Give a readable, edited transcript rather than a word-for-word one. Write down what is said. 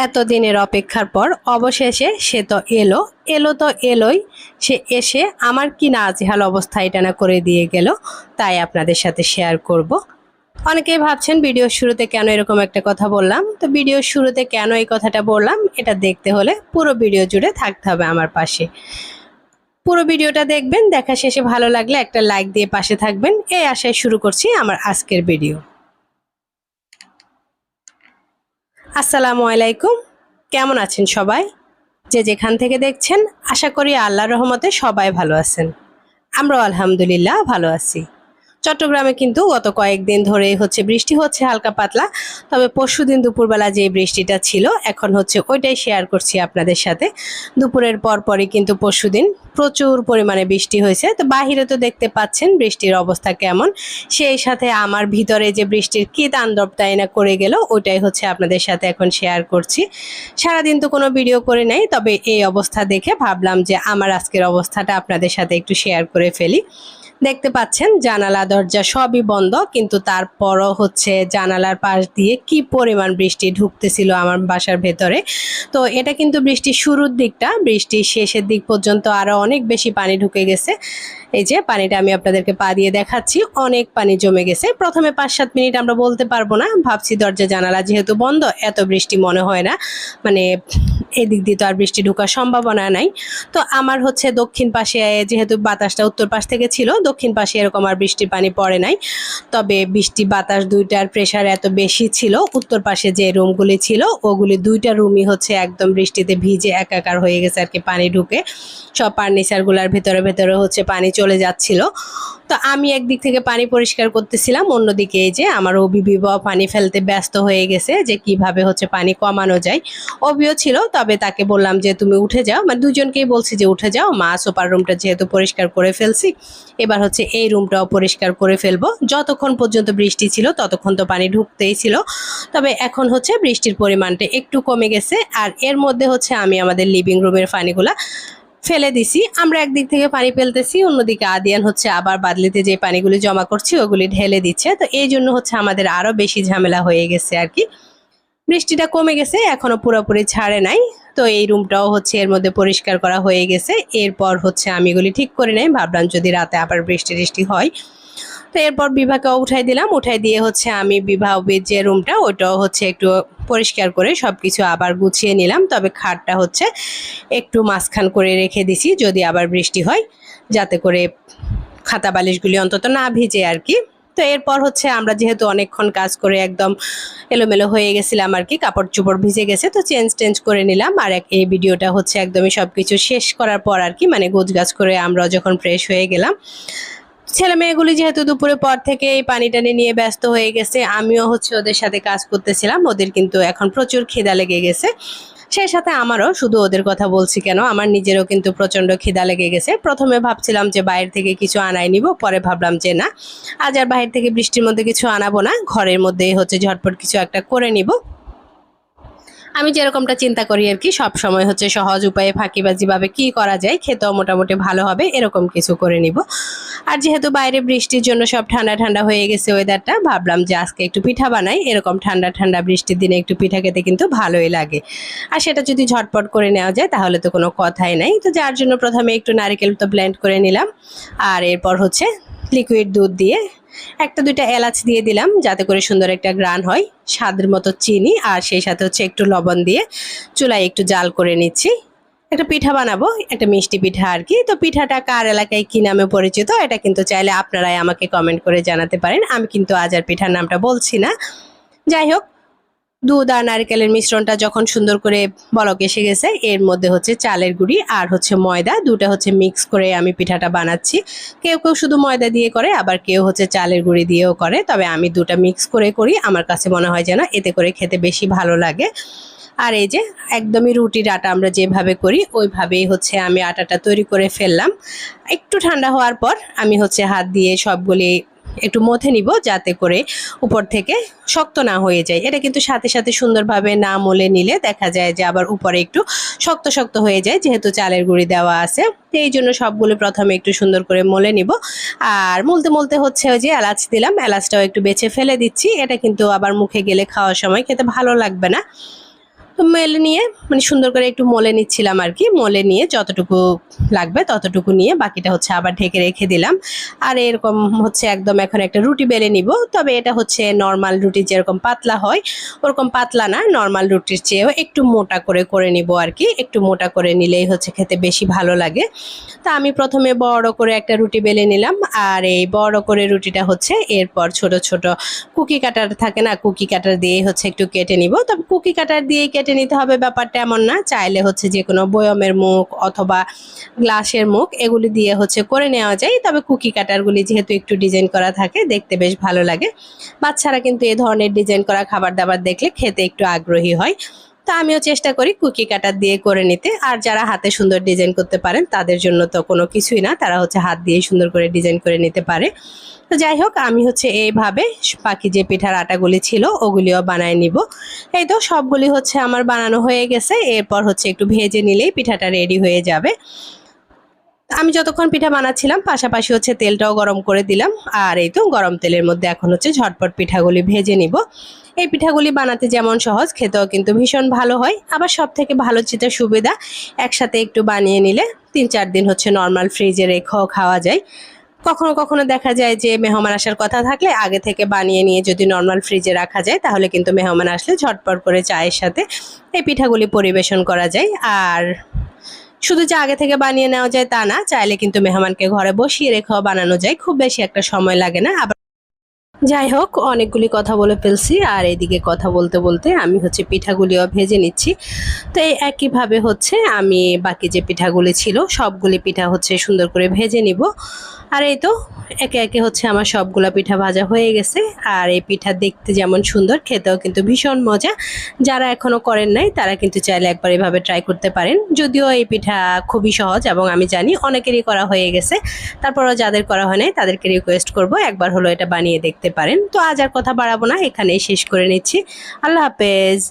এতদিনের অপেক্ষার পর অবশেষে সে তো এলো। এলো তো এলোই। সে এসে আমার কি নাজেহাল অবস্থা এটা না করে দিয়ে গেল, তাই আপনাদের সাথে শেয়ার করব। অনেকেই ভাবছেন ভিডিওর শুরুতে কেন এরকম একটা কথা বললাম। তো ভিডিওর শুরুতে কেন এই কথাটা বললাম এটা দেখতে হলে পুরো ভিডিও জুড়ে থাকতে হবে আমার পাশে। পুরো ভিডিওটা দেখবেন, দেখা শেষে ভালো লাগলে একটা লাইক দিয়ে পাশে থাকবেন, এই আশায় শুরু করছি আমার আজকের ভিডিও। আসসালামু আলাইকুম, কেমন আছেন সবাই? যে যেখান থেকে দেখছেন আশা করি আল্লাহর রহমতে সবাই ভালো আছেন। আমরাও আলহামদুলিল্লাহ ভালো আছি। চট্টগ্রামে কিন্তু গত কয়েকদিন ধরে বৃষ্টি হচ্ছে হালকা পাতলা। তবে পরশুদিন দুপুরবেলা যে বৃষ্টিটা ছিল এখন ওইটাই শেয়ার করছি আপনাদের সাথে। দুপুরের পরই কিন্তু পরশুদিন প্রচুর পরিমাণে বৃষ্টি হয়েছে। তো বাহিরে তো দেখতে পাচ্ছেন বৃষ্টির অবস্থা কেমন। সেই সাথে আমার ভিতরে যে বৃষ্টির কী তাণ্ডব তাই না করে গেল ওইটাই আপনাদের সাথে এখন শেয়ার করছি। সারাদিন তো কোনো ভিডিও করে নাই, তবে এই অবস্থা দেখে ভাবলাম যে আমার আজকের অবস্থাটা আপনাদের সাথে একটু শেয়ার করে ফেলি। দেখতে পাচ্ছেন জানালা দরজা সবই বন্ধ, কিন্তু তারপরও জানালার পাশ দিয়ে কি পরিমাণ বৃষ্টি ঢুকতেছিল আমার বাসার ভেতরে। তো এটা কিন্তু বৃষ্টির শুরুর দিকটা, বৃষ্টির শেষের দিক পর্যন্ত আরো অনেক বেশি পানি ঢুকে গেছে। এই যে পানিটা আমি আপনাদেরকে পা দিয়ে দেখাচ্ছি, অনেক পানি জমে গেছে। প্রথমে 5-7 মিনিট আমরা বলতে পারবো না, ভাবছি দরজা জানালা যেহেতু বন্ধ এত বৃষ্টি মনে হয় না, মানে এদিক দিয়ে তো আর বৃষ্টি ঢোকার সম্ভাবনা নাই। তো আমার দক্ষিণ পাশে, যেহেতু বাতাসটা উত্তর পাশ থেকে ছিল, দক্ষিণ পাশে এরকম আর বৃষ্টির পানি পড়ে নাই। তবে বৃষ্টি বাতাস দুইটার প্রেশার এত বেশি ছিল, উত্তর পাশে যে রুমগুলি ছিল ওগুলি দুইটা রুমই একদম বৃষ্টিতে ভিজে একাকার হয়ে গেছে আর কি। পানি ঢুকে সব ফার্নিচারগুলোর ভেতরে ভেতরে পানি চলে যাচ্ছিল। তো আমি একদিক থেকে পানি পরিষ্কার করতেছিলাম, অন্যদিকে এই যে আমার অবিবিবাহ পানি ফেলতে ব্যস্ত হয়ে গেছে যে কিভাবে পানি কমানো যায়। অবিও ছিল, তবে তাকে বললাম যে তুমি উঠে যাও, মানে দুজনকেই বলছি যে উঠে যাও, মা সোপার রুমটা যেহেতু পরিষ্কার করে ফেলছি, এবার এই রুমটাও পরিষ্কার করে ফেলবো। যতক্ষণ পর্যন্ত বৃষ্টি ছিল ততক্ষণ তো পানি ঢুকতেই ছিল, তবে এখন বৃষ্টির পরিমাণটা একটু কমে গেছে। আর এর মধ্যে আমি আমাদের লিভিং রুমের পানিগুলা ফেলে দিছি। আমরা একদিক থেকে পানি ফেলতেছি, অন্যদিকে আদিয়ান আবার বাদলিতে যে পানিগুলি জমা করছি ওগুলি ঢেলে দিচ্ছে। তো এই জন্য আমাদের আরো বেশি ঝামেলা হয়ে গেছে আর কি। বৃষ্টিটা কমে গেছে, এখনো পুরোপুরি ছাড়ে নাই। তো এই রুমটাও এর মধ্যে পরিষ্কার করা হয়ে গেছে। এরপর আমি এগুলি ঠিক করে নেই, ভাবলাম যদি রাতে আবার বৃষ্টি হয়। তো এরপর বিভাকেও উঠাই দিলাম, উঠাই দিয়ে আমি বিভাবের যে রুমটা ওইটাও একটু পরিষ্কার করে সবকিছু আবার গুছিয়ে নিলাম। তবে খাটটা একটু মাঝখান করে রেখে দিছি যদি আবার বৃষ্টি হয়, যাতে করে খাতা বালিশগুলি অন্তত না ভিজে আর কি। তো এরপর আমরা যেহেতু অনেকক্ষণ কাজ করে একদম এলোমেলো হয়ে গেছিলাম আর কি, কাপড় চোপড় ভিজে গেছে, তো চেঞ্জ করে নিলাম। আর এই ভিডিওটা একদমই সবকিছু শেষ করার পর আর কি, মানে গোছগাছ করে আমরা যখন ফ্রেশ হয়ে গেলাম। ছেলে মেয়েগুলি যেহেতু দুপুরের পর থেকে এই পানি টানি নিয়ে ব্যস্ত হয়ে গেছে, আমিও ওদের সাথে কাজ করতেছিলাম। ওদের কিন্তু এখন প্রচুর খিদা লেগে গেছে, সেই সাথে আমারও। শুধু ওদের কথা বলছি কেন, আমার নিজেরও কিন্তু প্রচণ্ড খিদা লেগে গেছে। প্রথমে ভাবছিলাম যে বাইরে থেকে কিছু আনাই নিব, পরে ভাবলাম যে না, আজ আর বাইরে থেকে বৃষ্টির মধ্যে কিছু আনাবো না, ঘরের মধ্যেই ঝটপট কিছু একটা করে নিব। আমি যেরকমটা চিন্তা করি আর কি, সব সময় সহজ উপায়ে ফাঁকিবাজিভাবে কি করা যায়, খেতেও মোটামুটি ভালো হবে এরকম কিছু করে নিব। আর যেহেতু বাইরে বৃষ্টির জন্য সব ঠান্ডা ঠান্ডা হয়ে গেছে ওয়েদারটা, ভাবলাম যে আজকে একটু পিঠা বানাই। এরকম ঠান্ডা ঠান্ডা বৃষ্টির দিনে একটু পিঠা খেতে কিন্তু ভালোই লাগে। আর সেটা যদি ঝটপট করে নেওয়া যায় তাহলে তো কোনো কথাই নাই। তো যার জন্য প্রথমে একটু নারকেল তো ব্লেন্ড করে নিলাম, আর এরপর লিকুইড দুধ দিয়ে 1-2টা এলাচ দিয়ে দিলাম, যাতে করে সুন্দর একটা গ্রান হয়। স্বাদের মতো চিনি, আর সেই সাথে একটু লবণ দিয়ে চুলায় একটু জাল করে নিচ্ছি। একটা পিঠা বানাবো, একটা মিষ্টি পিঠা আর কি। তো পিঠাটা কার এলাকায় কি নামে পরিচিত এটা কিন্তু চাইলে আপনারাই আমাকে কমেন্ট করে জানাতে পারেন। আমি কিন্তু আজ আর পিঠার নামটা বলছি না। যাই হোক, দুধ আর নারকেলের মিশ্রণটা যখন সুন্দর করে বলক এসে গেছে, এর মধ্যে চালের গুঁড়ি আর ময়দা, দুটা মিক্স করে আমি পিঠাটা বানাচ্ছি। কেউ কেউ শুধু ময়দা দিয়ে করে, আবার কেউ চালের গুঁড়ি দিয়েও করে, তবে আমি দুটা মিক্স করে করি। আমার কাছে মনে হয় যেন এতে করে খেতে বেশি ভালো লাগে। আর এই যে একদমই রুটির আটা আমরা যেভাবে করি ওইভাবেই আমি আটাটা তৈরি করে ফেললাম। একটু ঠান্ডা হওয়ার পর আমি হাত দিয়ে সবগুলি একটু মথে নিব, যাতে করে উপর থেকে শক্ত না হয়ে যায়। এটা কিন্তু সাথে সাথে সুন্দরভাবে না মলে নিলে দেখা যায় যে আবার উপরে একটু শক্ত শক্ত হয়ে যায়, যেহেতু চালের গুঁড়ি দেওয়া আছে। তো এই জন্য সবগুলো প্রথমে একটু সুন্দর করে মলে নিব। আর মলতে মলতে ওই যে এলাচ দিলাম, এলাচটাও একটু বেছে ফেলে দিচ্ছি। এটা কিন্তু আবার মুখে গেলে খাওয়ার সময় খেতে ভালো লাগবে না। তো মেলে নিয়ে মানে সুন্দর করে একটু মলে নিচ্ছিলাম আর কি। মলে নিয়ে যতটুকু লাগবে ততটুকু নিয়ে বাকিটা হচ্ছে আবার ঢেকে রেখে দিলাম। আর এরকম হচ্ছে একদম এখন একটা রুটি বেলে নিব। তবে এটা হচ্ছে নর্মাল রুটি যেরকম পাতলা হয় ওরকম পাতলা না, নর্মাল রুটির চেয়েও একটু মোটা করে নিব আর কি। একটু মোটা করে নিলেই হচ্ছে খেতে বেশি ভালো লাগে। তা আমি প্রথমে বড় করে একটা রুটি বেলে নিলাম। আর এই বড় করে রুটিটা হচ্ছে এরপর ছোট ছোট কুকি কাটার থাকে না, কুকি কাটার দিয়ে হচ্ছে একটু কেটে নিব। তবে কুকি কাটার দিয়ে কেটে নিতে হবে ব্যাপারটা এমন না, চাইলে হচ্ছে যে কোনো বয়মের মুখ অথবা গ্লাসের মুখ এগুলি দিয়ে হচ্ছে করে নেওয়া যায়। তবে কুকি কাটারগুলি যেহেতু একটু ডিজাইন করা থাকে দেখতে বেশ ভালো লাগে। বাচ্চারা কিন্তু এ ধরনের ডিজাইন করা খাবার দাবার দেখলে খেতে একটু আগ্রহী হয়। তো আমিও চেষ্টা করি কুকি কাটার দিয়ে করে নিতে। আর যারা হাতে সুন্দর ডিজাইন করতে পারেন তাদের জন্য তো কোনো কিছুই না, তারা হচ্ছে হাত দিয়ে সুন্দর করে ডিজাইন করে নিতে পারে। তো যাই হোক, আমি হচ্ছে এইভাবে বাকি যে পিঠার আটাগুলি ছিল ওগুলিও বানায় নিব। এই তো সবগুলি হচ্ছে আমার বানানো হয়ে গেছে। এরপর হচ্ছে একটু ভেজে নিলেই পিঠাটা রেডি হয়ে যাবে। আমি যতক্ষণ পিঠা বানাচ্ছিলাম পাশাপাশি হচ্ছে তেলটাও গরম করে দিলাম। আর এই তো গরম তেলের মধ্যে এখন হচ্ছে ঝটপট পিঠাগুলি ভেজে নিব। এই পিঠাগুলি বানাতে যেমন সহজ, খেতেও কিন্তু ভীষণ ভালো হয়। আবার সব থেকে ভালো যেটা সুবিধা, একসাথে একটু বানিয়ে নিলে 3-4 দিন হচ্ছে নর্মাল ফ্রিজে রেখেও খাওয়া যায়। কখনো কখনো দেখা যায় যে মেহমান আসার কথা থাকলে আগে থেকে বানিয়ে নিয়ে যদি নর্মাল ফ্রিজে রাখা যায় তাহলে কিন্তু মেহমান আসলে ঝটপট করে চায়ের সাথে এই পিঠাগুলি পরিবেশন করা যায়। আর শুধু যে আগে থেকে বানিয়ে নেওয়া যায় তা না, চাইলে কিন্তু মেহমানকে ঘরে বসিয়ে রেখেও বানানো যায়, খুব বেশি একটা সময় লাগে না। আবার যাই হোক, অনেকগুলি কথা বলে ফেলছি। আর এদিকে কথা বলতে বলতে আমি হচ্ছে পিঠাগুলিও ভেজে নিচ্ছি। তো এই একইভাবে হচ্ছে আমি বাকি যে পিঠাগুলি ছিল সবগুলি পিঠা হচ্ছে সুন্দর করে ভেজে নিব। আর এই তো একে একে হচ্ছে আমার সবগুলা পিঠা ভাজা হয়ে গেছে। আর এই পিঠা দেখতে যেমন সুন্দর, খেতেও কিন্তু ভীষণ মজা। যারা এখনো করেন নাই তারা কিন্তু চাইলে একবার এভাবে ট্রাই করতে পারেন। যদিও এই পিঠা খুবই সহজ এবং আমি জানি অনেকেরই করা হয়ে গেছে, তারপরও যাদের করা হয় নাই তাদেরকে রিকোয়েস্ট করব একবার হলো এটা বানিয়ে দেখতে পারেন। তো আজ আর কথা বাড়াবো না, এখানেই শেষ করে নিচ্ছি। আল্লাহ হাফেজ।